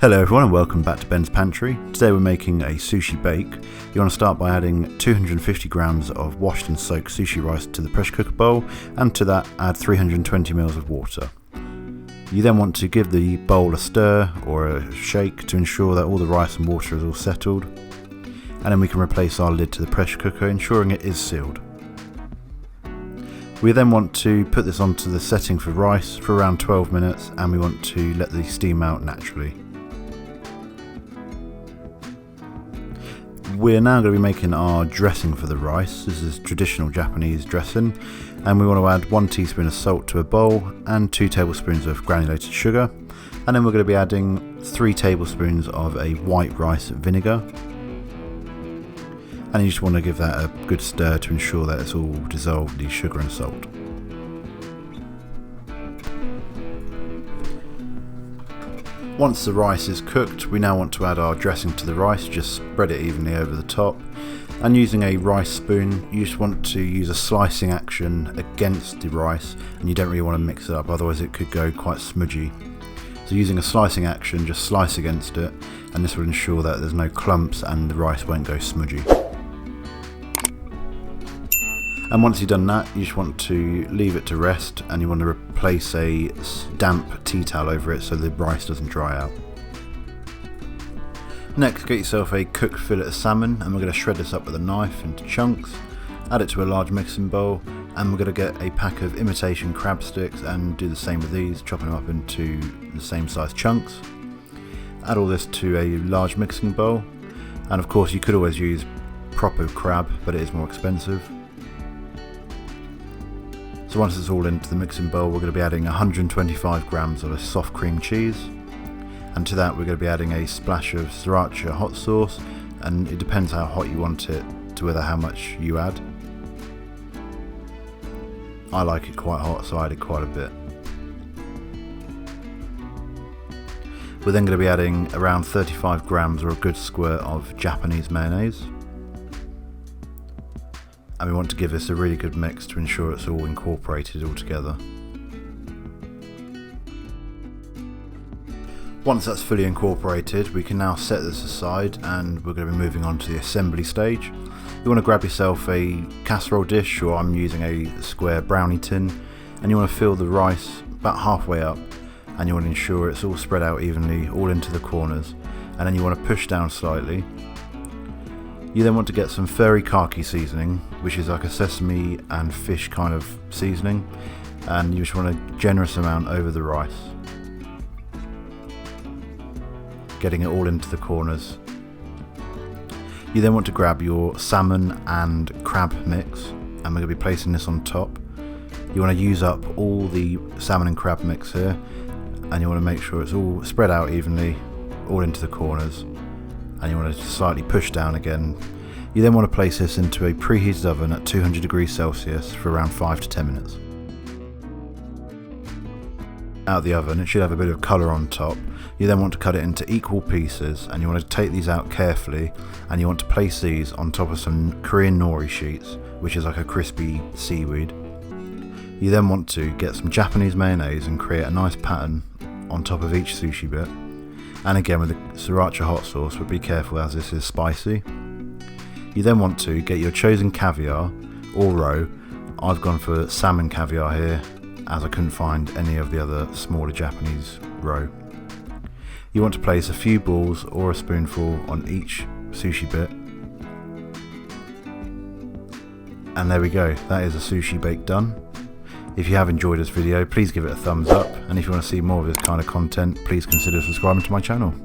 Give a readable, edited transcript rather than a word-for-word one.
Hello everyone and welcome back to Ben's Pantry. Today we're making a sushi bake. You want to start by adding 250 grams of washed and soaked sushi rice to the pressure cooker bowl, and to that add 320 ml of water. You then want to give the bowl a stir or a shake to ensure that all the rice and water is all settled, and then we can replace our lid to the pressure cooker, ensuring it is sealed. We then want to put this onto the setting for rice for around 12 minutes, and we want to let the steam out naturally. We're now going to be making our dressing for the rice. This is traditional Japanese dressing, and we want to add 1 teaspoon of salt to a bowl and 2 tablespoons of granulated sugar, and then we're going to be adding 3 tablespoons of a white rice vinegar, and you just want to give that a good stir to ensure that it's all dissolved, the sugar and salt. Once the rice is cooked, we now want to add our dressing to the rice. Just spread it evenly over the top, and using a rice spoon, you just want to use a slicing action against the rice, and you don't really want to mix it up, otherwise it could go quite smudgy. So using a slicing action, just slice against it, and this will ensure that there's no clumps and the rice won't go smudgy. And once you've done that, you just want to leave it to rest, and you want to replace a damp tea towel over it so the rice doesn't dry out. Next, get yourself a cooked fillet of salmon, and we're going to shred this up with a knife into chunks, add it to a large mixing bowl, and we're going to get a pack of imitation crab sticks and do the same with these, chopping them up into the same size chunks. Add all this to a large mixing bowl, and of course you could always use proper crab, but it is more expensive. So once it's all into the mixing bowl, we're going to be adding 125 grams of a soft cream cheese, and to that we're going to be adding a splash of sriracha hot sauce, and it depends how hot you want it to whether how much you add. I like it quite hot, so I added quite a bit. We're then going to be adding around 35 grams or a good squirt of Japanese mayonnaise. And we want to give this a really good mix to ensure it's all incorporated all together. Once that's fully incorporated, we can now set this aside, and we're going to be moving on to the assembly stage. You want to grab yourself a casserole dish, or I'm using a square brownie tin, and you want to fill the rice about halfway up, and you want to ensure it's all spread out evenly all into the corners, and then you want to push down slightly. You then want to get some Furikake seasoning, which is like a sesame and fish kind of seasoning, and you just want a generous amount over the rice, getting it all into the corners. You then want to grab your salmon and crab mix, and we're going to be placing this on top. You want to use up all the salmon and crab mix here, and you want to make sure it's all spread out evenly all into the corners, and you want to slightly push down again. You then want to place this into a preheated oven at 200 degrees Celsius for around 5 to 10 minutes. Out of the oven, it should have a bit of colour on top. You then want to cut it into equal pieces, and you want to take these out carefully, and you want to place these on top of some Korean Nori Sheets, which is like a crispy seaweed. You then want to get some Japanese mayonnaise and create a nice pattern on top of each sushi bit. And again with the sriracha hot sauce, but be careful as this is spicy. You then want to get your chosen caviar or roe. I've gone for salmon caviar here, as I couldn't find any of the other smaller Japanese roe. You want to place a few balls or a spoonful on each sushi bit. And there we go, that is a sushi bake done. If you have enjoyed this video, please give it a thumbs up, and if you want to see more of this kind of content, please consider subscribing to my channel.